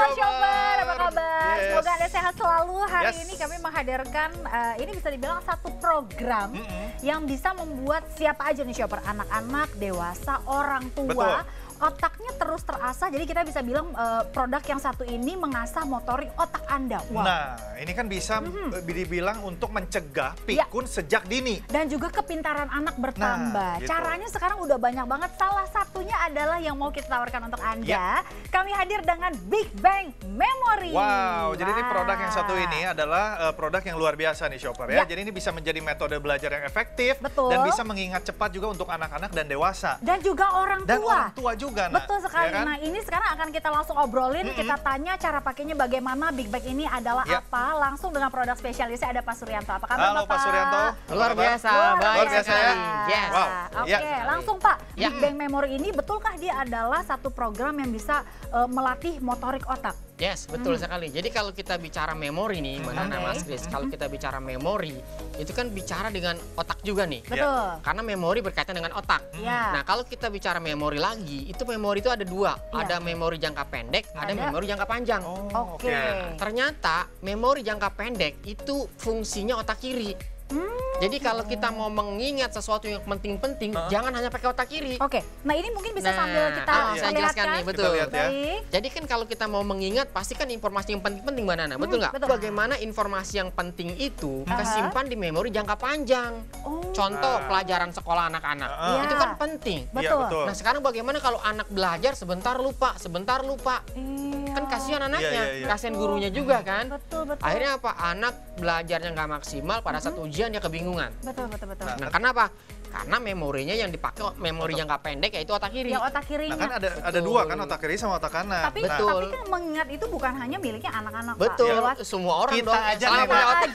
Shopper, apa kabar? Yes. Semoga Anda sehat selalu. Hari Yes. ini kami menghadirkan, ini bisa dibilang satu program yang bisa membuat siapa aja nih Shopper, anak-anak, dewasa, orang tua, otaknya terus terasah. Jadi kita bisa bilang produk yang satu ini mengasah motorik otak Anda. Wow. Nah, ini kan bisa dibilang untuk mencegah pikun sejak dini. Dan juga kepintaran anak bertambah. Nah, gitu. Caranya sekarang udah banyak banget. Salah satunya adalah yang mau kita tawarkan untuk Anda. Kami hadir dengan Big Bang Memory. Wow, jadi ini produk yang satu ini adalah produk yang luar biasa nih Shopper ya. Jadi ini bisa menjadi metode belajar yang efektif. Betul. Dan bisa mengingat cepat juga untuk anak-anak dan dewasa. Dan juga orang tua. Dan orang tua juga. Nah, betul sekali. ya kan? Nah ini sekarang akan kita langsung obrolin, kita tanya cara pakainya bagaimana, Big Bang ini adalah apa. Langsung dengan produk spesialisnya ada Pak Suryanto. Apa kabar Halo Bapak? Pak Suryanto. Luar biasa, Luar biasa ya. Yes. Wow. Oke, langsung Pak. Ya. Big Bang Memory ini betulkah dia adalah satu program yang bisa melatih motorik otak? Yes, betul sekali. Jadi kalau kita bicara memori nih, Mbak Nana, Mas Kris, kalau kita bicara memori, itu kan bicara dengan otak juga nih. Betul. Karena memori berkaitan dengan otak. Ya. Nah, kalau kita bicara memori lagi, itu memori itu ada dua. Ada memori jangka pendek, ada memori jangka panjang. Oh, Oke. Ternyata memori jangka pendek itu fungsinya otak kiri. Jadi kalau kita mau mengingat sesuatu yang penting-penting, jangan hanya pakai otak kiri. Oke, nah ini mungkin bisa sambil kita saya jelaskan nih, betul. Kita lihat ya. Baik. Jadi kan kalau kita mau mengingat, pasti kan informasi yang penting-penting, Mbak Nana, betul nggak? betul. Bagaimana informasi yang penting itu kesimpan di memori jangka panjang. Contoh pelajaran sekolah anak-anak, Iya. itu kan penting. Betul. Iya, betul. Nah sekarang bagaimana kalau anak belajar sebentar lupa, Iya. kan kasihan anaknya, Iya. kasihan gurunya juga kan. Betul, betul. Akhirnya apa? Anak belajarnya nggak maksimal, pada saat ujian dia kebingungan. Betul. Nah karena apa? Karena memorinya yang dipakai memori jangka pendek yaitu otak kiri. Yang otak kirinya. Nah kan ada dua kan, otak kiri sama otak kanan. Tapi, Nah, tapi kan mengingat itu bukan hanya miliknya anak-anak, Pak. Betul, Lewat- semua orang Kita dong. aja Selama nih, punya Pak. otak.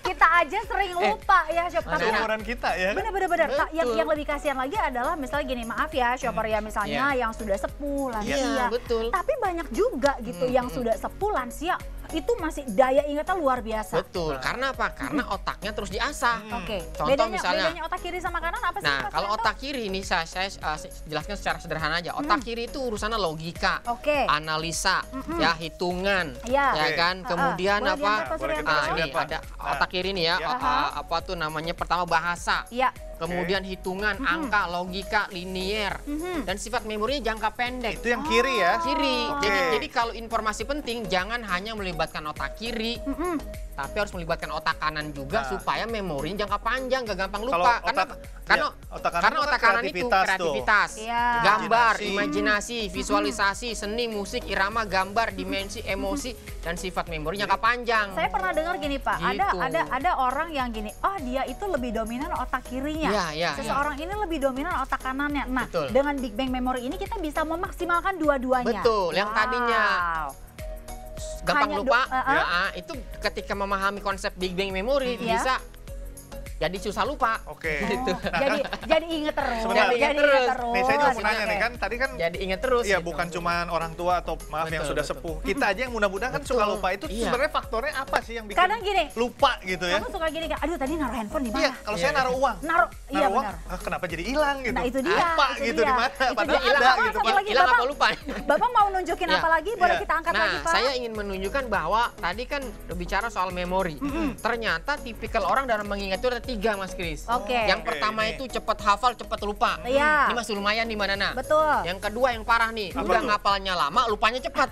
kita aja sering lupa ya, Shop. Tapi seumuran kita ya. benar. Yang lebih kasihan lagi adalah misalnya gini, maaf ya, Shopper ya, misalnya yang sudah sepuh, lansia. Iya, betul. Tapi banyak juga gitu yang sudah sepuh, lansia, itu masih daya ingatnya luar biasa. Betul, karena apa? Karena otaknya terus diasah. Oke. Contoh misalnya, bedanya otak kiri sama kanan apa sih? nah Pak kalau Suryanto? otak kiri ini saya jelaskan secara sederhana aja. Otak kiri itu urusannya logika, Oke. analisa, ya hitungan, Iya. ya kan. Kemudian Boleh apa? diangkat, Pak Boleh Suryanto? kita Ini lihat, Pak. ada Nah. otak kiri nih ya. Ya. Apa tuh namanya? Pertama bahasa. Iya. Kemudian hitungan, angka, logika, linier, dan sifat memorinya jangka pendek. Itu yang kiri ya. Kiri. Oke. Jadi kalau informasi penting jangan hanya melibatkan otak kiri, tapi harus melibatkan otak kanan juga supaya memorinya jangka panjang, gak gampang Kalau lupa. otak kanan Karena itu kan otak kanan itu kreativitas tuh. kreativitas, Iya. gambar, Imajinasi. imajinasi, visualisasi, seni, musik, irama, gambar, dimensi, emosi, dan sifat memori jangka panjang. Saya pernah dengar gini, Pak. Gitu. Ada orang yang gini, oh dia itu lebih dominan otak kirinya. Iya. Seseorang ini lebih dominan otak kanannya. Nah, Betul. dengan Big Bang Memory ini kita bisa memaksimalkan dua-duanya. Betul, yang tadinya gampang Hanya lupa, uh-uh. itu ketika memahami konsep Big Bang Memory Iya. bisa jadi susah lupa. Oke. Gitu. Jadi inget terus. Sebentar. Jadi inget terus. Nih saya juga mau nanya Oke. nih kan tadi kan Jadi ingat terus. iya gitu. bukan cuman orang tua atau maaf yang Betul, sudah betul. sepuh. Kita aja yang mudah-mudahan kan suka lupa. Itu Iya. sebenarnya faktornya apa sih yang bikin Kadang gini, lupa gitu ya? kamu suka gini kan, aduh tadi naruh handphone di mana? Iya, kalau saya naruh uang. Iya uang, benar. kenapa jadi hilang gitu? Nah itu dia. Lupa itu gitu dia. di mana? Itu Padahal dia. ada Apa, gitu. satu Pak. lagi, Hilang Bapak? apa lupa? Bapak mau nunjukin Ya. apa lagi? Boleh Iya. kita angkat Nah, lagi, Pak? saya ingin menunjukkan bahwa tadi kan bicara soal memori. Ternyata tipikal orang dalam mengingat itu ada 3, Mas Kris. Oke. Yang pertama ini. itu cepat hafal, cepat lupa. Iya. Ini masih lumayan di mana Nana? Betul. Yang kedua yang parah nih, Apa udah tuh? ngapalnya lama, lupanya cepat.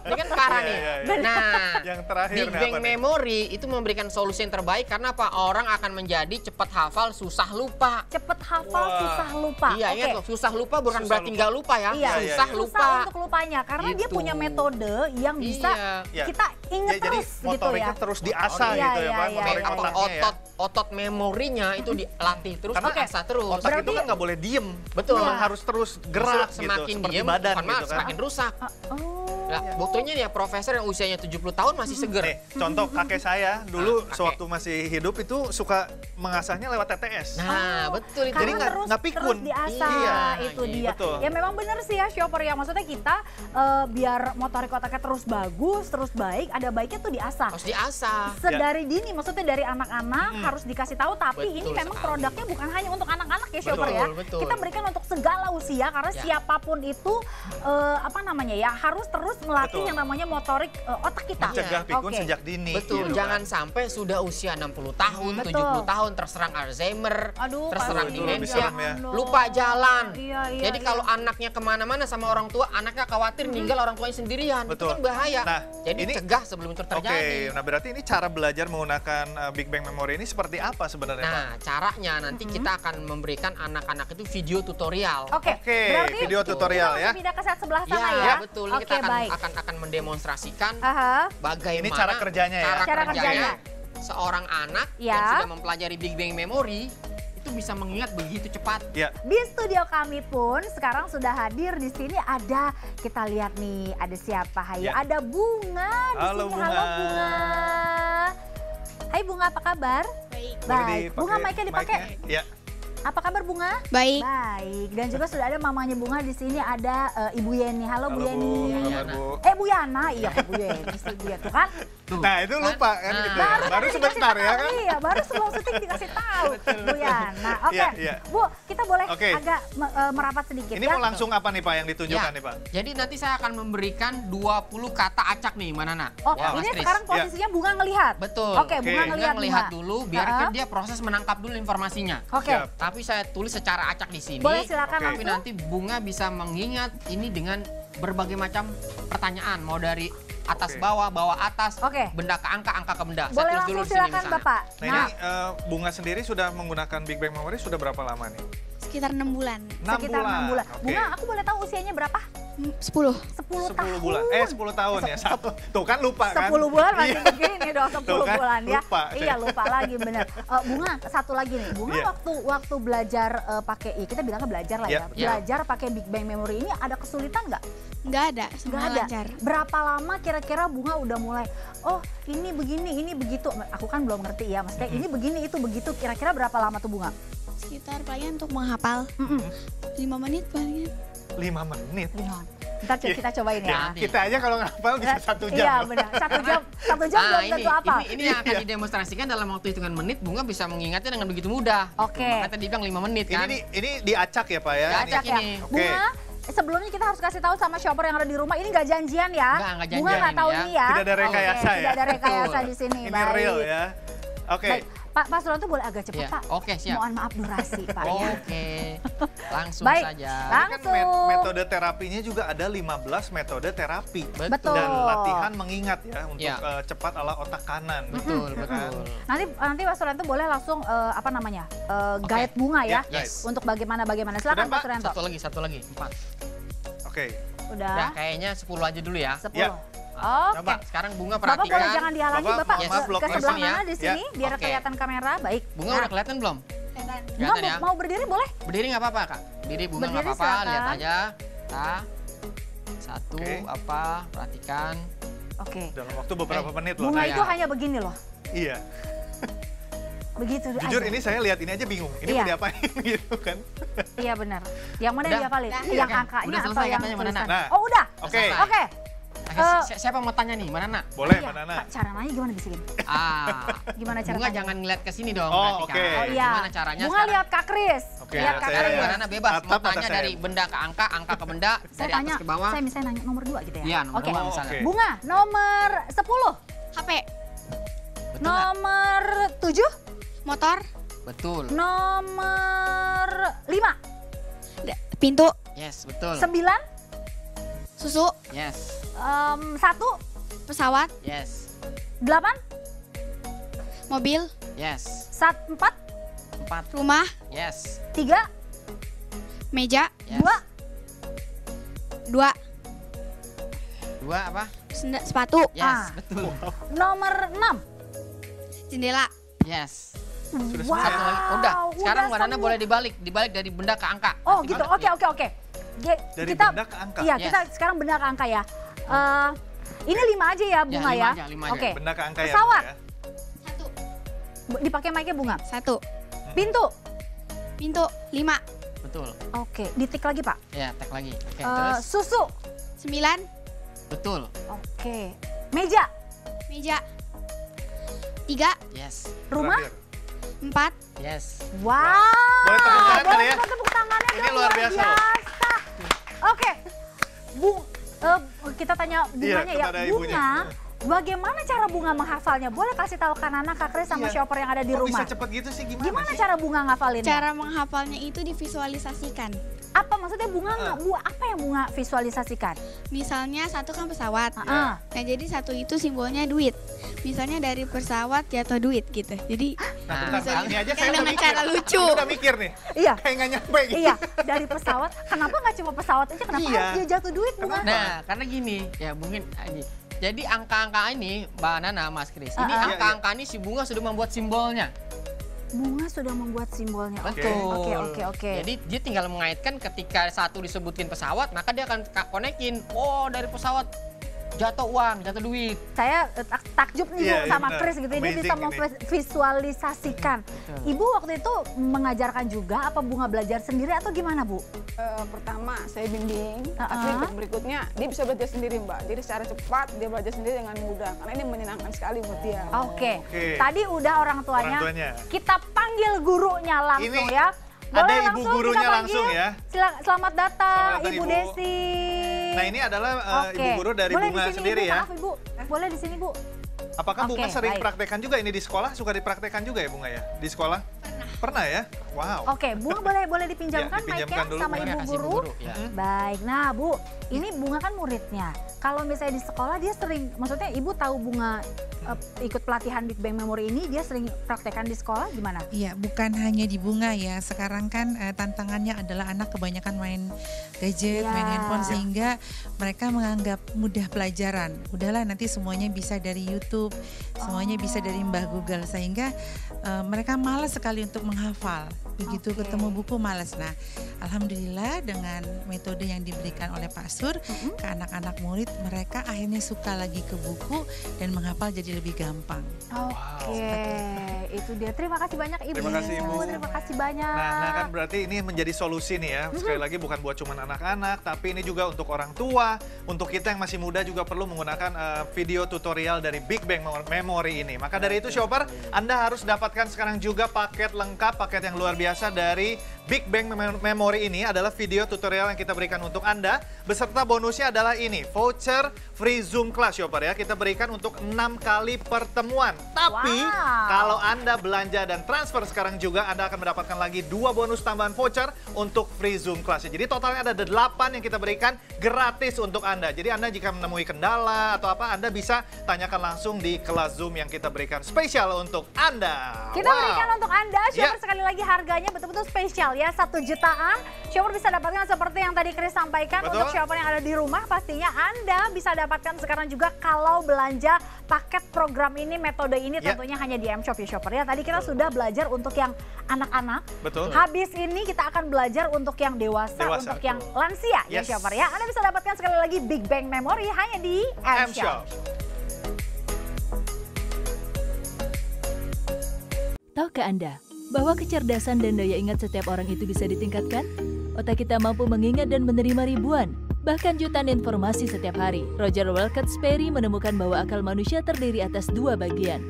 Ini kan parah Iya, nih. iya, iya. Nah, Yang terakhir Big nih Bang apa nih? Memory itu memberikan solusi yang terbaik karena apa? Orang akan menjadi cepat hafal, susah lupa. Cepet hafal, Wah. susah lupa. Iya, Oke. ingat loh, susah lupa bukan Susah berarti lupa. nggak lupa ya. Iya. Susah Iya, iya. lupa. Susah untuk lupanya karena dia Gitu. punya metode yang bisa Iya. kita inget Ya, jadi terus gitu motoriknya ya. terus diasah Iya, gitu ya, iya, Pak. iya, Motorik iya. otaknya ya. Otot memorinya itu dilatih terus, Karena diasah terus. otak itu Berarti- kan nggak boleh diem. Betul. Memang harus terus gerak gitu. Semakin Seperti diem, badan bukan malah gitu kan. semakin rusak. Oh. Nah, buktinya nih ya profesor yang usianya 70 tahun masih seger. Nih, contoh kakek saya dulu kakek. sewaktu masih hidup itu suka mengasahnya lewat TTS. Nah, betul itu. Jadi Karena nggak pikun. terus diasah, Iya, itu gitu. dia. Betul. Ya memang benar sih ya shopper ya, maksudnya kita biar motorik otaknya terus bagus, terus baik, ada baiknya tuh diasah. Harus diasah. Sedari dini, maksudnya dari anak-anak harus dikasih tahu, tapi ini Betul memang sekali. produknya bukan hanya untuk anak-anak ya shopper ya. Betul. Kita berikan untuk segala usia karena Ya. siapapun itu apa namanya ya harus terus melatih Betul. yang namanya motorik otak kita. Mencegah pikun Oke. sejak dini. Betul, gitu jangan kan. sampai sudah usia 60 tahun, Betul. 70 tahun terserang Alzheimer, Aduh, terserang kasihan, itu lebih demensia, serem ya. dong. lupa jalan. Iya, iya, Jadi iya. kalau anaknya kemana-mana sama orang tua, anaknya khawatir ninggal orang tuanya sendirian. Betul. Itu kan bahaya. Nah, Jadi ini- cegah sebelum itu Oke, terjadi. nah berarti ini cara belajar menggunakan Big Bang Memory ini seperti apa sebenarnya, Pak? Nah, caranya nanti kita akan memberikan anak-anak itu video tutorial. Oke, Oke, berarti video tutorial kita ya. langsung pindah ke set sebelah sana Ya, ya. betul. Ini Oke, kita baik. akan mendemonstrasikan Aha. bagaimana Ini cara kerjanya ya? Cara kerjanya. seorang anak Ya. yang sudah mempelajari Big Bang Memory itu bisa mengingat begitu cepat. Ya, Di studio kami pun sekarang sudah hadir di sini ada, kita lihat nih, ada siapa? Hayo, Ya. ada Bunga di Halo, sini. Bunga. Halo Bunga. Hai Bunga, apa kabar? Baik. boleh Baik. dipakai Bunga, mic-nya dipakai. mic-nya? Ya, Apa kabar Bunga? Baik. Baik. Dan juga sudah ada mamanya Bunga di sini, ada Ibu Yeni. Halo, Bu halo Yeni. Bu, apa Yana. kabar Bu? Bu Yana, iya Bu Yeni, si Bu Yeni tuh kan. Tuh, Nah, itu lupa kan Nah. gitu ya. Baru tadi sebentar dikasih ya tahu, kan? Iya, baru sebelum syuting dikasih tahu Bu Yana. Oke, Iya, iya. Bu, kita boleh Oke. agak merapat sedikit Ini ya. mau langsung apa nih Pak yang ditunjukkan Ya. nih Pak? Jadi nanti saya akan memberikan 20 kata acak nih, Mana Nak? Oh, Wow. ini Mas Kris. sekarang posisinya Bunga ngelihat. Betul. Oke, Bunga Oke. ngelihat Bunga melihat Bunga. dulu biar Ha-ha. kan dia proses menangkap dulu informasinya. Oke. Siap. Tapi saya tulis secara acak di sini. Boleh silakan Oke. Tapi langsung. nanti Bunga bisa mengingat ini dengan berbagai macam pertanyaan, mau dari atas Oke. bawah atas, Oke. benda ke angka ke benda. Boleh Saya tulis dulu langsung di sini silakan misalnya. Bapak. Nah, ini Bunga sendiri sudah menggunakan Big Bang Memory sudah berapa lama nih? Sekitar 6 bulan. 6 sekitar 6 bulan. Oke. Bunga, aku boleh tahu usianya berapa? 10. 10 tahun. 10 bulan. 10 tahun ya. Tuh kan lupa kan? 10 bulan masih Iya. begini dong, 10 Tuh kan, bulan ya. lupa. Iya, lupa lagi bener. Bunga, satu lagi nih. Bunga Iya. waktu belajar pakai, kita bilangnya belajar lah ya. Iya. Belajar pakai Big Bang Memory ini ada kesulitan nggak? Nggak ada, Nggak semua ada. lancar. Berapa lama kira-kira Bunga udah mulai, oh ini begini, ini begitu. Aku kan belum ngerti ya, maksudnya ini begini, itu begitu. Kira-kira berapa lama tuh Bunga? Sekitar palingan untuk menghafal Mm-mm. 5 menit palingan. 5 menit. Lima. Ntar kita cobain ya. Nanti. Kita aja kalau ngapal bisa 1 jam. Iya benar, 1 jam, 1 jam belum Nah, tentu apa. ini yang akan Iya. didemonstrasikan dalam waktu hitungan menit. Bunga bisa mengingatnya dengan begitu mudah. Oke. Makanya tadi bilang 5 menit kan. Ini diacak ya Pak ya? Diacak. Ini- ya. ini. Oke. Bunga, sebelumnya kita harus kasih tahu sama shopper yang ada di rumah, ini nggak janjian ya. Nggak janjian Bunga nggak ini tahu ya. ini ya. Tidak ada rekayasa Oke, ya? Tidak ada rekayasa Betul. di sini. Ini Baik. real ya. Oke. Baik. Pak Suranto boleh agak cepat Iya. Pak. Oke, siap. Mohon maaf durasi Pak ya. Oke. Langsung Baik. saja. Ini kan Langsung. metode terapinya juga ada 15 metode terapi. Betul. Dan latihan mengingat ya untuk Ya. cepat ala otak kanan. Betul, Gitu kan. betul. Nanti Pak Suranto boleh langsung apa namanya? Guide Bunga ya. Ya, yes. Untuk bagaimana. Silakan Sudah, Pak Pak? Suranto. Satu lagi, 4. Oke. Udah. Ya, kayaknya 10 aja dulu ya. 10. Ya. Oke. Coba sekarang Bunga Bapak boleh perhatikan. jangan dihalangi Bapak, Bapak, yes, ke blok sebelah langsung ya. mana di sini biar Oke. kelihatan kamera. Baik. Bunga Nah, udah kelihatan belum? Kelihatan. Bunga Kelihatan ya? mau berdiri boleh? Berdiri nggak apa-apa, Kak? Berdiri Bunga nggak Berdiri apa-apa, silakan. lihat aja. Nah, satu, Oke. apa, perhatikan. Oke. Dalam waktu beberapa menit loh. Bunga Nah, itu ya. hanya begini loh. Iya. Begitu Jujur aja. ini saya lihat ini aja bingung. Ini Iya. mau diapain gitu kan. Iya benar. Yang mana yang Udah? dihafalin? Udah. Yang Oke. angkanya Udah atau selesai yang katanya, Mana, Nak? tulisan? Nah. Oh udah. Oke. Selesai. Oke. Siapa mau tanya nih? Mana, Nak? Boleh, Iya, Mana Nak? Pak, cara nanya gimana bisikin? Gimana cara Bunga tanya? jangan ngeliat ke sini dong. Oh, perhatikan. oke. Oh iya. Gimana caranya Bunga sekarang? lihat Kak Kris. Oke, Lihat Kak saya- Sekarang Kris. Banana bebas, Atap mau atau tanya saya? dari benda ke angka ke benda, Saya dari tanya, atas ke bawah. saya misalnya nanya nomor 2 gitu ya? Iya, nomor Oke. 2 Oh, misalnya. oke. Bunga, nomor 10. HP, Betul nggak? Nomor 7. motor, Betul. Nomor 5. pintu, Yes, betul. 9. susu, Yes, 1. pesawat, yes, 8. mobil, yes. 4. 4, rumah, yes, 3. meja, yes. 2, 2 apa? sepatu, Yes, Ah. betul. Nomor 6. jendela, Yes. Sudah Wow. Satu lagi. Udah, sekarang udah Banana semua. boleh dibalik dari benda ke angka. Oh Nanti gitu, balik. oke. Dari benda ke angka? Iya, Yes. kita sekarang benda ke angka ya. Ini 5 aja ya Bunga lima ya? aja, lima aja. Oke, Benda ke angka ya. Pesawat. Bunga, ya. 1, dipakai mic-nya Bunga. 1, Pintu. pintu, 5, Betul. Oke, ditik lagi Pak. Ya, tag lagi. Oke, Eh, terus. Susu. 9, Betul. Oke. Meja. meja, 3, Yes, Rumah. Terakhir. 4, yes. Wow. Boleh tepuk tangan kali ya? Boleh tepuk tangannya Ini dong, luar biasa loh. Oke. kita tanya bunganya kepada ya. ibunya. Bunga, bagaimana cara bunga menghafalnya? Boleh kasih tahu Kak Nana, Kak Kris sama shopper yang ada di Kok rumah. bisa cepet gitu sih, gimana Gimana sih? cara bunga ngafalinnya? Cara menghafalnya itu divisualisasikan. Apa maksudnya bunga apa yang bunga visualisasikan? Misalnya satu kan pesawat. Heeh. Nah jadi satu itu simbolnya duit. Misalnya dari pesawat jatuh duit gitu. Jadi Nah, bisa bentar, ini aja kan saya udah dengan mikir. cara lucu. Ini udah mikir nih. Iya. Kayak nggak nyampe gitu. Iya, dari pesawat. Kenapa nggak cuma pesawat aja? Kenapa Iya. harus dia jatuh duit bunga? Nah, karena gini, ya mungkin ini. Jadi angka-angka ini, Mbak Nana, Mas Kris, ini angka-angka ini si Bunga sudah membuat simbolnya. Bunga sudah membuat simbolnya. Betul. Oke. Jadi dia tinggal mengaitkan ketika satu disebutin pesawat, maka dia akan konekin. Oh, dari pesawat jatuh uang, jatuh duit. Saya takjub nih Iya, Bu sama benar. Kris gitu. Dia Amazing bisa ini. memvisualisasikan. Ibu waktu itu mengajarkan juga apa Bunga belajar sendiri atau gimana Bu? Pertama saya bimbing, tapi Uh-uh. untuk berikutnya dia bisa belajar sendiri Mbak. Jadi secara cepat dia belajar sendiri dengan mudah, karena ini menyenangkan sekali buat dia. Oke. Oke. Tadi udah orang tuanya. Orang tuanya. Kita panggil gurunya langsung Ini ya. ada ibu langsung gurunya kita langsung panggil? ya. Selamat datang Selamat datang, Ibu Ibu. Desi. Nah, ini adalah Oke. ibu guru dari Boleh Bunga di sini, sendiri Ibu, ya. Maaf Ibu, boleh di sini Bu. Apakah Bunga Oke, sering baik. praktekkan juga ini di sekolah? Suka dipraktekkan juga ya Bunga ya? Di sekolah? Pernah ya? Wow. Oke, Bunga boleh dipinjamkan Ya, dipinjamkan mic-nya dulu, sama Bunga. Ibu Kasih Bu Guru. Guru, ya. Baik, nah Bu, ini Bunga kan muridnya. Kalau misalnya di sekolah dia sering, maksudnya Ibu tahu Bunga ikut pelatihan Big Bang Memory ini, dia sering praktekkan di sekolah gimana? Iya, bukan hanya di Bunga ya. Sekarang kan tantangannya adalah anak kebanyakan main gadget, Ya. main handphone sehingga mereka menganggap mudah pelajaran. Udahlah nanti semuanya bisa dari YouTube, semuanya bisa dari Mbah Google sehingga mereka malas sekali untuk menghafal. Begitu Oke. ketemu buku malas. Nah, alhamdulillah dengan metode yang diberikan oleh Pak Sur ke anak-anak murid, mereka akhirnya suka lagi ke buku dan menghafal jadi lebih gampang. Oke, itu dia. Terima kasih banyak Ibu. Terima kasih, Ibu. Terima kasih banyak. Nah kan berarti ini menjadi solusi nih ya. Sekali lagi bukan buat cuma anak-anak, tapi ini juga untuk orang tua, untuk kita yang masih muda juga perlu menggunakan video tutorial dari Big Bang Memory ini. Maka dari itu shopper, Anda harus dapatkan sekarang juga paket lengkap, paket yang luar biasa dari Big Bang Memory ini adalah video tutorial yang kita berikan untuk Anda. Beserta bonusnya adalah ini, voucher free Zoom class shopper ya. Kita berikan untuk 6 kali pertemuan. Tapi kalau Anda belanja dan transfer sekarang juga, Anda akan mendapatkan lagi 2 bonus tambahan voucher untuk free Zoom class. Jadi totalnya ada 8 yang kita berikan gratis untuk Anda. Jadi Anda jika menemui kendala atau apa, Anda bisa tanyakan langsung di kelas Zoom yang kita berikan spesial untuk Anda. Kita berikan untuk Anda, shopper Ya. sekali lagi harganya betul-betul spesial ya, 1 jutaan. Shopper bisa dapatkan seperti yang tadi Kris sampaikan. Betul. Untuk shopper yang ada di rumah, pastinya Anda bisa dapatkan sekarang juga kalau belanja paket program ini, metode ini Ya. tentunya hanya di M-Shop ya shopper ya. Tadi kita sudah belajar untuk yang anak-anak. Betul. Habis ini kita akan belajar untuk yang dewasa, Dewasa, untuk yang betul. lansia ya Yes. shopper ya. Anda bisa dapatkan sekali lagi Big Bang Memory hanya di M-Shop. Tahukah Anda bahwa kecerdasan dan daya ingat setiap orang itu bisa ditingkatkan? Otak kita mampu mengingat dan menerima ribuan, bahkan jutaan informasi setiap hari. Roger Wilkins Sperry menemukan bahwa akal manusia terdiri atas 2 bagian,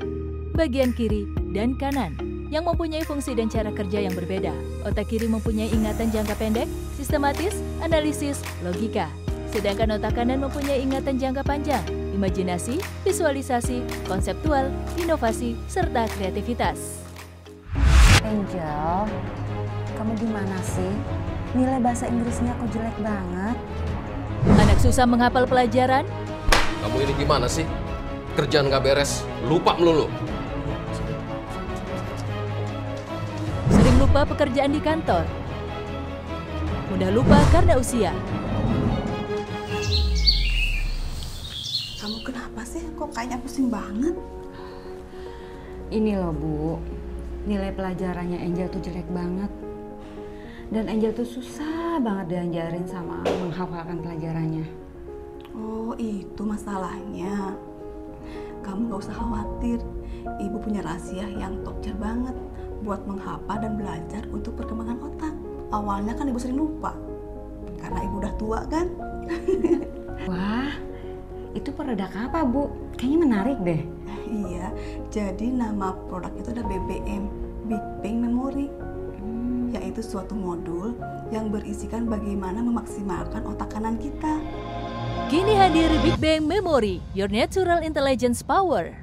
bagian kiri dan kanan, yang mempunyai fungsi dan cara kerja yang berbeda. Otak kiri mempunyai ingatan jangka pendek, sistematis, analisis, logika. Sedangkan otak kanan mempunyai ingatan jangka panjang, imajinasi, visualisasi, konseptual, inovasi, serta kreativitas. Angel, kamu gimana sih? Nilai bahasa Inggrisnya kok jelek banget? Anak susah menghafal pelajaran? Kamu ini gimana sih? Kerjaan gak beres, lupa melulu. Sering lupa pekerjaan di kantor? Mudah lupa karena usia? Kamu kenapa sih? Kok kayaknya pusing banget? Ini loh Bu, nilai pelajarannya Angel tuh jelek banget. Dan Angel tuh susah banget diajarin sama menghafalkan pelajarannya. Oh itu masalahnya. Kamu gak usah khawatir. Ibu punya rahasia yang top tier banget buat menghafal dan belajar untuk perkembangan otak. Awalnya kan ibu sering lupa, karena ibu udah tua kan? Wah, itu produk apa Bu? Kayaknya menarik deh. Iya, jadi nama produk itu ada BBM, Big Bang Memory. Yaitu suatu modul yang berisikan bagaimana memaksimalkan otak kanan kita. Kini hadir Big Bang Memory, Your Natural Intelligence Power.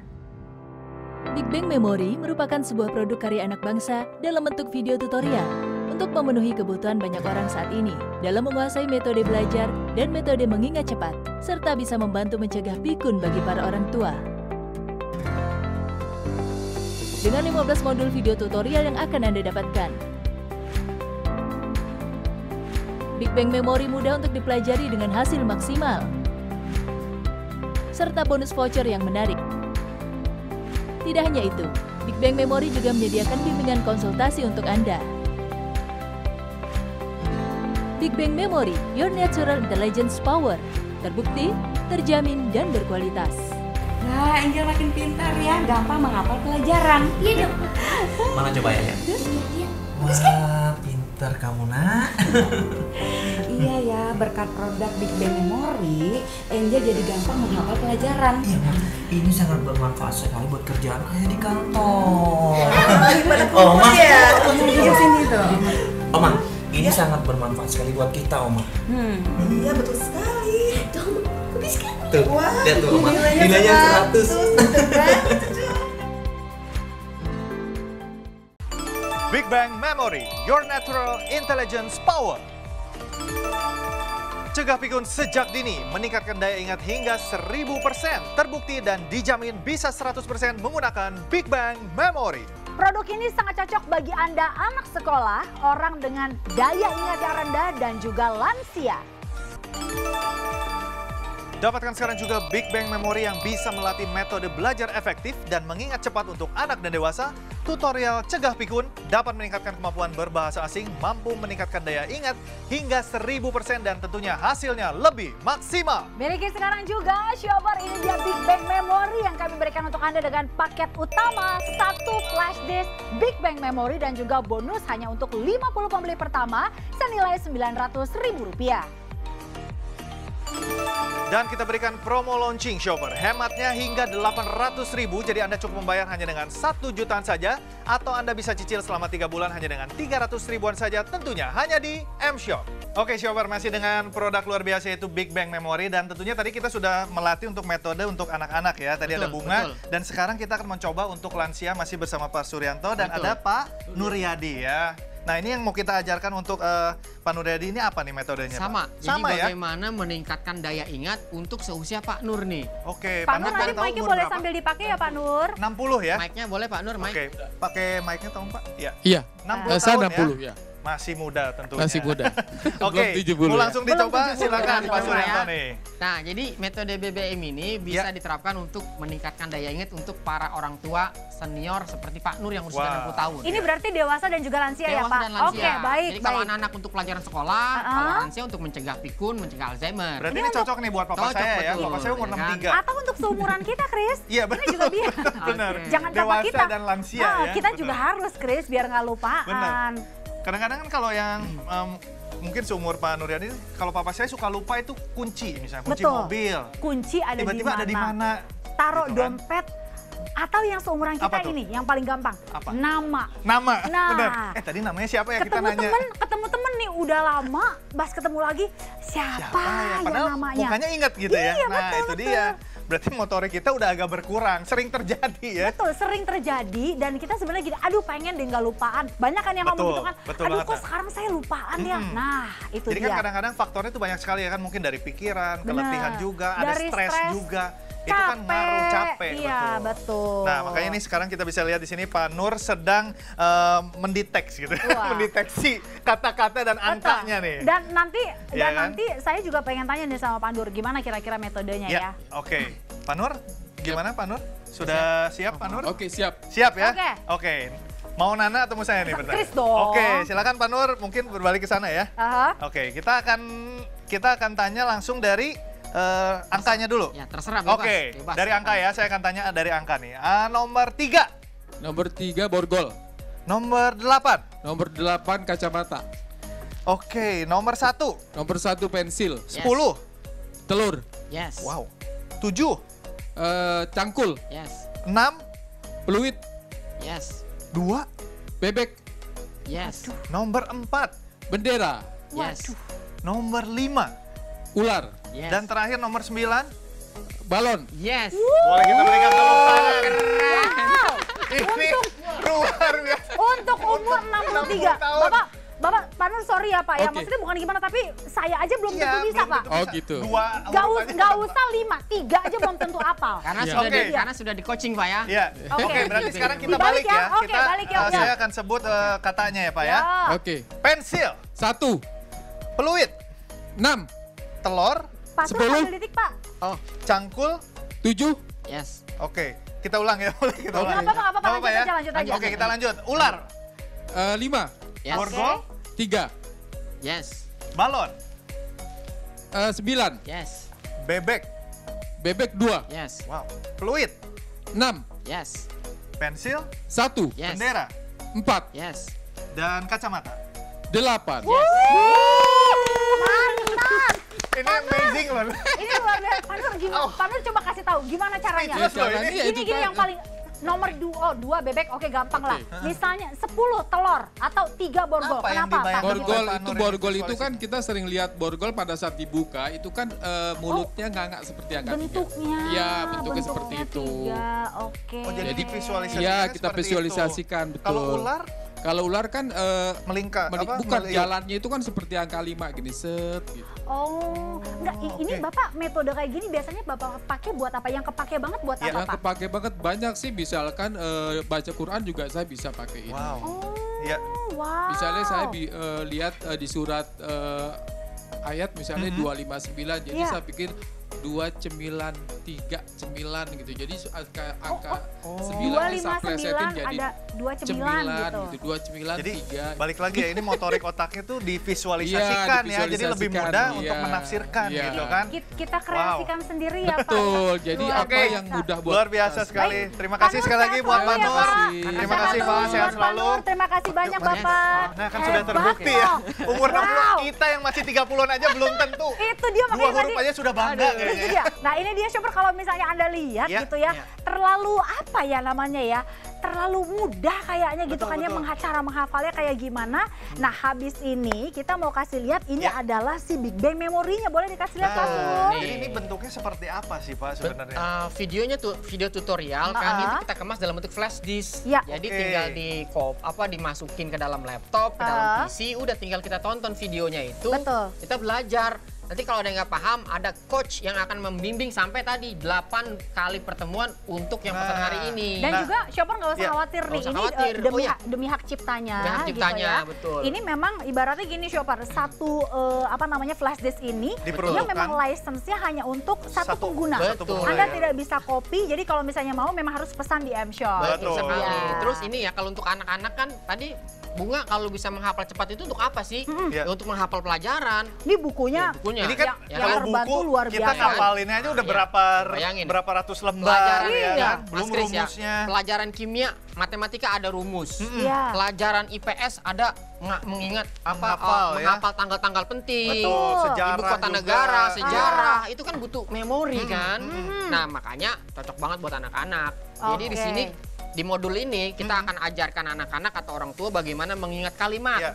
Big Bang Memory merupakan sebuah produk karya anak bangsa dalam bentuk video tutorial untuk memenuhi kebutuhan banyak orang saat ini dalam menguasai metode belajar dan metode mengingat cepat, serta bisa membantu mencegah pikun bagi para orang tua. Dengan 15 modul video tutorial yang akan Anda dapatkan, Big Bang Memory mudah untuk dipelajari dengan hasil maksimal, serta bonus voucher yang menarik. Tidak hanya itu, Big Bang Memory juga menyediakan bimbingan konsultasi untuk Anda. Big Bang Memory, Your Natural Intelligence Power. Terbukti, terjamin, dan berkualitas. Nah, Angel makin pintar ya, gampang menghafal pelajaran. Iya dong. Mana coba ya? Wah, pintar kamu, Nak. Iya ya, berkat produk Big Bang Memory, Angel jadi gampang menghafal pelajaran. Iya, Ma. Ini sangat bermanfaat sekali buat kerjaan ayah di kantor. Gimana kumpul ya? Di sini tuh. Oma, ini sangat bermanfaat sekali buat kita, Oma. Iya, betul sekali. Tuh, habis kan? Tuh, lihat tuh, Oma. Nilainya 100. Big Bang Memory, Your Natural Intelligence Power. Cegah pikun sejak dini, meningkatkan daya ingat hingga 1000%. Terbukti dan dijamin bisa 100% menggunakan Big Bang Memory. Produk ini sangat cocok bagi Anda anak sekolah, orang dengan daya ingat yang rendah, dan juga lansia. Dapatkan sekarang juga Big Bang Memory yang bisa melatih metode belajar efektif dan mengingat cepat untuk anak dan dewasa. Tutorial cegah pikun dapat meningkatkan kemampuan berbahasa asing, mampu meningkatkan daya ingat hingga 1000% dan tentunya hasilnya lebih maksimal. Miliki sekarang juga Shopper, ini dia Big Bang Memory yang kami berikan untuk Anda dengan paket utama, 1 flash disk Big Bang Memory dan juga bonus hanya untuk 50 pembeli pertama senilai Rp900.000. Dan kita berikan promo launching Shopper, hematnya hingga 800.000, jadi Anda cukup membayar hanya dengan 1 jutaan saja, atau Anda bisa cicil selama 3 bulan hanya dengan 300.000-an saja, tentunya hanya di M-Shop. Oke Shopper, masih dengan produk luar biasa yaitu Big Bang Memory, dan tentunya tadi kita sudah melatih untuk metode untuk anak-anak ya, tadi ada Bunga, dan sekarang kita akan mencoba untuk lansia masih bersama Pak Suryanto, dan ada Pak Nuryadi ya. Nah ini yang mau kita ajarkan untuk Pak Nuryadi ini apa nih metodenya? Sama, Pak? jadi Sama ya? bagaimana meningkatkan daya ingat untuk seusia Pak Nur nih. Oke, Pak Nur nanti mic-nya boleh sambil dipakai ya Pak Nur? 60 ya? Mic-nya boleh Pak Nur, mic. Oke, pakai mic-nya tolong Pak. Ya. Iya, 60 saya tahun 60 ya. Masih muda tentunya. Masih muda. Oke, mau langsung dicoba, silakan Pak Suryanto nih. Nah, jadi metode BBM ini bisa diterapkan untuk meningkatkan daya ingat untuk para orang tua senior seperti Pak Nur yang usia 60 tahun. Ini berarti dewasa dan juga lansia ya Pak? Dan lansia. Oke, baik. Jadi kalau anak-anak untuk pelajaran sekolah, kalau lansia untuk mencegah pikun, mencegah Alzheimer. Berarti ini cocok nih buat papa saya ya, papa saya umur 63. Atau untuk seumuran kita, Chris. Iya benar. Ini juga biar. Benar. Jangan papa Dewasa kita. dan lansia ya. Kita juga harus, Chris, biar nggak lupaan. Benar. Kadang-kadang kan kalau yang mungkin seumur Pak Nuryadi, kalau papa saya suka lupa itu kunci misalnya, kunci mobil. Kunci ada tiba-tiba ada di mana? Taruh gitu kan? dompet. Atau yang seumuran kita ini, yang paling gampang. Apa? Nama. Nama, nah, benar. Tadi namanya siapa ya kita nanya? Ketemu temen nih, udah lama, pas ketemu lagi, siapa ya? yang Padahal namanya? mukanya ingat gitu ya. Iya, Nah, betul, itu dia. Berarti motorik kita udah agak berkurang, sering terjadi ya. Betul, sering terjadi dan kita sebenarnya gini, aduh pengen deh nggak lupaan. Banyak kan yang ngomong gitu kan, aduh kok sekarang saya lupaan ya. Nah, itu jadi dia. Jadi kan kadang-kadang faktornya itu banyak sekali ya kan, mungkin dari pikiran, keletihan juga, ada stres juga. Itu kan ngaruh, capek. Iya, betul. Nah, makanya ini sekarang kita bisa lihat di sini Pak Nur sedang mendeteksi gitu. Mendeteksi kata-kata dan angkanya nih. Dan nanti ya nanti saya juga pengen tanya nih sama Pak Nur, gimana kira-kira metodenya ya? Oke. Pak Nur, gimana Pak Nur? Sudah siap Pak Nur? Oke, siap. Siap ya? Oke. Mau Nana atau mau saya nih bertanya? Chris dong. Oke, silakan Pak Nur, mungkin berbalik ke sana ya. Oke, kita akan tanya langsung dari angkanya dulu. Ya, terserah bebas. Oke, dari angka ya, saya akan tanya dari angka nih. Nomor 3. Nomor 3 borgol. Nomor 8. Nomor 8 kacamata. Oke, nomor 1. Nomor 1 pensil. 10. Telur. Yes. Wow. 7. Cangkul. Yes. 6. Peluit. Yes. 2. Bebek. Yes. Nomor 4. Bendera. Yes. Nomor 5. Ular. Yes. Dan terakhir nomor 9. Balon. Yes. Boleh kita berikan tepuk tangan. Wow. Ini luar biasa. Untuk umur 63. tahun. Bapak, Pak Nur sorry ya Pak ya, Oke. maksudnya bukan gimana tapi saya aja belum tentu bisa Pak. Oh gitu. Nggak usah 5, 3 aja belum tentu apal. Karena sudah di coaching Pak ya. Iya. Oke, berarti sekarang kita Dibalik balik ya. Oke, balik ya. Saya akan sebut katanya ya Pak ya. Oke. Pensil. 1. Peluit. 6. Telur. Pak Nur 10. ambil titik Pak. Oh, cangkul. 7. Yes. Oke, kita ulang ya. Kita ulang. Nggak apa-apa, lanjut aja. Oke, kita lanjut. Ular. 5. Yes. Borgol. 3. Yes. Balon. 9. Yes. Bebek. Bebek 2. Yes. Wow. Peluit. 6. Yes. Pensil. 1. Yes. Bendera. 4. Yes. Dan kacamata. 8. Yes. Mantap. Ini amazing loh. Ini luar biasa. Pak Nur gimana? Pak Nur coba kasih tahu gimana caranya. Ini yang paling nomor 2 bebek, oke gampang lah. Misalnya 10 telur atau 3 borgol. Kenapa? Borgol itu kan kita sering lihat borgol pada saat dibuka itu kan mulutnya nggak seperti angka 3. Bentuknya. Iya, bentuknya seperti itu. Oke. Oh, jadi visualisasikan. Iya, kita visualisasikan betul. Kalau ular? Kalau ular kan bukan melingkar. jalannya itu kan seperti angka 5 gini set gitu. Oh, enggak ini Bapak metode kayak gini biasanya Bapak pakai buat apa? Yang kepake banget buat apa, Yang Pak? kepake banget banyak sih, misalkan baca Quran juga saya bisa pakai ini. Wow. Iya. Wow. Misalnya saya lihat di surat ayat misalnya 259, jadi saya pikir 293 gitu. Jadi angka 9 saya plesetin jadi ada 29 gitu. 293. Jadi balik lagi ya, ini motorik otaknya tuh divisualisasikan ya. Jadi lebih mudah untuk menafsirkan gitu kan. Kita kreasikan sendiri ya Pak. Betul. Jadi apa yang mudah buat luar biasa sekali. Terima kasih sekali lagi buat Pak Nur. Terima kasih Pak, sehat selalu. Terima kasih banyak Bapak. Nah kan sudah terbukti ya. Umur 60 kita yang masih 30-an aja belum tentu. Itu dia makanya 2 huruf aja sudah bangga kayaknya. Itu dia. Nah ini dia Shopper, kalau misalnya Anda lihat gitu ya, terlalu apa ya namanya ya, terlalu mudah kayaknya gitu kan ya, cara menghafalnya kayak gimana. Nah habis ini kita mau kasih lihat ini adalah si Big Bang memorinya, boleh dikasih lihat Pak Sur? Ini bentuknya seperti apa sih Pak sebenarnya? Videonya tuh video tutorial kan itu kita kemas dalam bentuk flash disk. Jadi tinggal dimasukin ke dalam laptop, ke dalam PC, udah tinggal kita tonton videonya itu. Kita belajar. Nanti kalau ada yang nggak paham, ada coach yang akan membimbing sampai tadi 8 kali pertemuan untuk yang pesan hari ini. Dan juga Shopper nggak usah khawatir nih, ini demi hak ciptanya. Demi hak ciptanya, gitu ya. betul. Ini memang ibaratnya gini Shopper, satu flash disk ini yang memang license-nya hanya untuk satu pengguna. Betul. Anda tidak bisa copy, jadi kalau misalnya mau memang harus pesan di M-Shop. Betul sekali. Terus ini ya kalau untuk anak-anak kan tadi Bunga kalau bisa menghafal cepat itu untuk apa sih? Ya, untuk menghafal pelajaran. Ini bukunya. Ini kan kalau buku luar biasa. Kita ngapalinnya aja udah berapa ratus lembar ya kan? Belum rumusnya. Pelajaran kimia, matematika ada rumus. Pelajaran IPS ada mengingat menghafal tanggal-tanggal penting. Betul, sejarah ibu kota negara, sejarah. Itu kan butuh memori kan. Nah, makanya cocok banget buat anak-anak. Jadi di sini di modul ini kita akan ajarkan anak-anak atau orang tua bagaimana mengingat kalimat,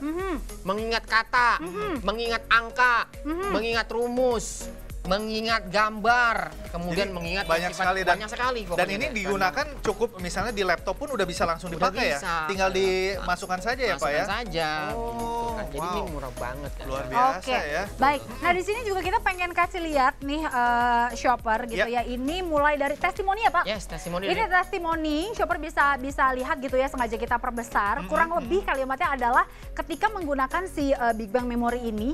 mengingat kata, mengingat angka, mengingat rumus, mengingat gambar, kemudian mengingat banyak sekali dan ini kan. digunakan cukup misalnya di laptop pun udah bisa langsung dipakai ya. Tinggal dimasukkan saja ya Pak ya. Masukkan saja. Jadi ini murah banget kan. Luar biasa ya. Baik. Nah, di sini juga kita pengen kasih lihat nih Shopper gitu ya. Ini mulai dari testimoni ya Pak? Yes, testimoni. Ini testimoni, Shopper bisa lihat gitu ya, sengaja kita perbesar. Kurang lebih kalimatnya adalah ketika menggunakan si Big Bang Memory ini,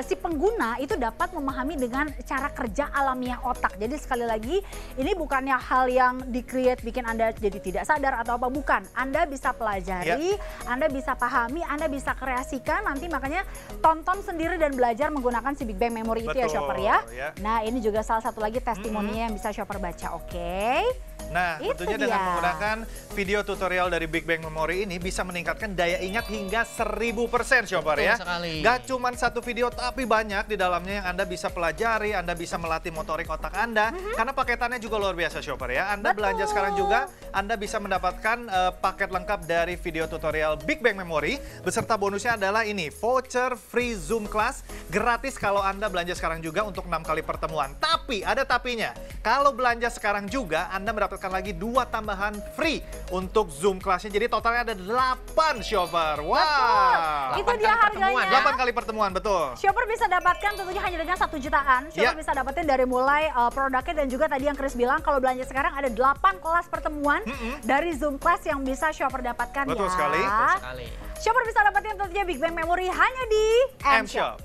si pengguna itu dapat memahami dengan cara kerja alamiah otak. Jadi sekali lagi, ini bukannya hal yang di-create bikin Anda jadi tidak sadar atau apa, bukan. Anda bisa pelajari, Anda bisa pahami, Anda bisa kreasikan, nanti makanya tonton sendiri dan belajar menggunakan si Big Bang Memory itu ya Shopper ya. Nah ini juga salah satu lagi testimoninya yang bisa Shopper baca, oke. Nah, Itu tentunya dia. dengan menggunakan video tutorial dari Big Bang Memory ini bisa meningkatkan daya ingat hingga 1000% Shopper ya. Betul sekali. Gak cuma satu video tapi banyak di dalamnya yang Anda bisa pelajari, Anda bisa melatih motorik otak Anda. Karena paketannya juga luar biasa Shopper ya. Anda belanja sekarang juga, Anda bisa mendapatkan paket lengkap dari video tutorial Big Bang Memory. Beserta bonusnya adalah ini, voucher free Zoom class gratis kalau Anda belanja sekarang juga untuk 6 kali pertemuan. Tapi ada tapinya. Kalau belanja sekarang juga, Anda mendapatkan lagi 2 tambahan free untuk Zoom classnya. Jadi totalnya ada 8 Shopper. Wah. Itu dia harganya. 8 kali pertemuan, betul. Shopper bisa dapatkan tentunya hanya dengan 1 jutaan. Shopper bisa dapetin dari mulai produknya dan juga tadi yang Chris bilang kalau belanja sekarang ada 8 kelas pertemuan dari Zoom class yang bisa Shopper dapatkan Betul ya. sekali. Betul sekali. Shopper bisa dapetin tentunya Big Bang Memory hanya di M-Shop.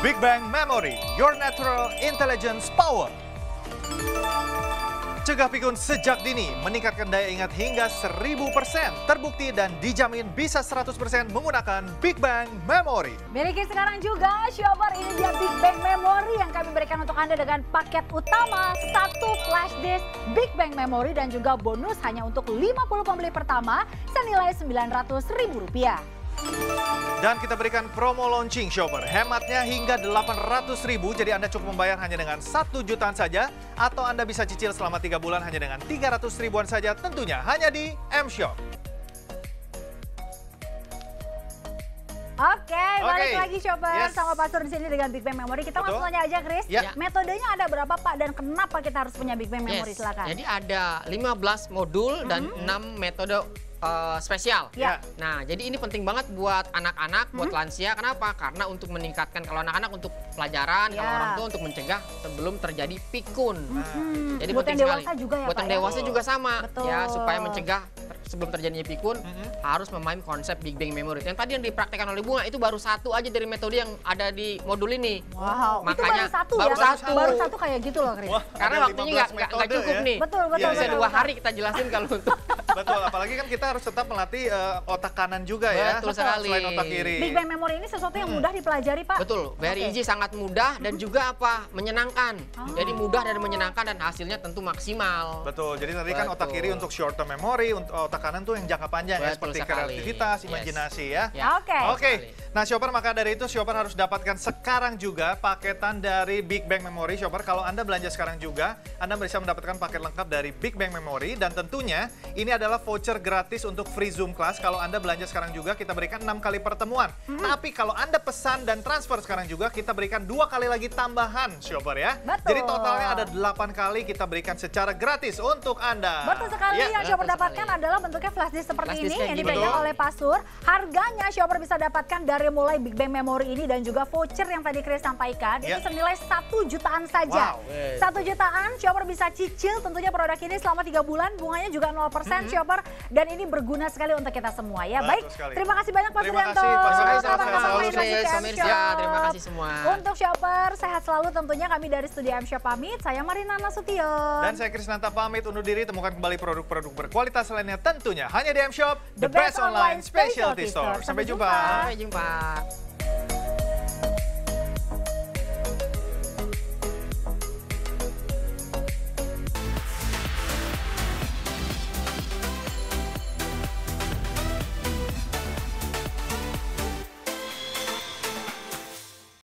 Big Bang Memory, your natural intelligence power. Cegah pikun sejak dini, meningkatkan daya ingat hingga 1000%. Terbukti dan dijamin bisa 100% menggunakan Big Bang Memory. Miliki sekarang juga Shopper, ini dia Big Bang Memory yang kami berikan untuk Anda dengan paket utama 1 flash disk Big Bang Memory dan juga bonus hanya untuk 50 pembeli pertama senilai Rp900.000. Dan kita berikan promo launching Shopper, hematnya hingga 800.000, jadi Anda cukup membayar hanya dengan 1 jutaan saja, atau Anda bisa cicil selama 3 bulan hanya dengan 300 ribuan saja, tentunya hanya di M-Shop. Oke, balik lagi Shopper sama Pak Sur di sini dengan Big Bang Memory. Kita langsung tanya aja Chris, metodenya ada berapa Pak dan kenapa kita harus punya Big Bang Memory? Silakan. Jadi ada 15 modul dan 6 metode spesial. Nah, jadi ini penting banget buat anak-anak, buat lansia. Kenapa? Karena untuk meningkatkan, kalau anak-anak untuk pelajaran, kalau orang tua untuk mencegah sebelum terjadi pikun. Jadi buat penting yang sekali. dewasa juga ya, buat Pak, yang ya? dewasa juga sama. Betul. Ya, supaya mencegah sebelum terjadinya pikun harus memahami konsep Big Bang Memory. Yang tadi yang dipraktekkan oleh Bunga itu baru satu aja dari metode yang ada di modul ini. Wow, makanya itu baru satu baru ya? satu. Baru satu kayak gitu loh Chris. Karena waktunya nggak cukup nih. Betul, betul. Bisa 2 hari kita jelasin kalau untuk. Betul, apalagi kan kita harus tetap melatih otak kanan juga ya. Betul sekali. Selain otak kiri. Big Bang Memory ini sesuatu yang mudah dipelajari Pak. Betul, very easy, sangat mudah dan juga apa? Menyenangkan. Jadi mudah dan menyenangkan dan hasilnya tentu maksimal. Betul, jadi tadi kan otak kiri untuk short term memory, untuk otak kanan tuh yang jangka panjang ya, seperti kreativitas, imajinasi ya. Oke. Nah Shopper, maka dari itu Shopper harus dapatkan sekarang juga paketan dari Big Bang Memory Shopper. Kalau Anda belanja sekarang juga, Anda bisa mendapatkan paket lengkap dari Big Bang Memory dan tentunya ini adalah voucher gratis untuk free Zoom class. Kalau Anda belanja sekarang juga, kita berikan 6 kali pertemuan. Tapi kalau Anda pesan dan transfer sekarang juga, kita berikan 2 kali lagi tambahan Shopper ya. Betul. Jadi totalnya ada 8 kali kita berikan secara gratis untuk Anda. Betul sekali, yang Shopper dapatkan adalah bentuknya flash disk seperti ini yang dipegang oleh Pak Sur. Harganya Shopper bisa dapatkan dari mulai Big Bang Memory ini dan juga voucher yang tadi Chris sampaikan, itu senilai 1 jutaan saja. 1 jutaan, Shopper bisa cicil tentunya produk ini selama 3 bulan, bunganya juga 0% Shopper, dan ini berguna sekali untuk kita semua ya. Baik, terima kasih banyak Pak Suryanto. Terima kasih semua. Untuk Shopper, sehat selalu tentunya. Kami dari Studio M-Shop pamit, saya Marina Nasution. Dan saya Krisnanta pamit undur diri, temukan kembali produk-produk berkualitas lainnya tentunya hanya di M-Shop, the best online specialty store. Sampai jumpa. Sampai jumpa.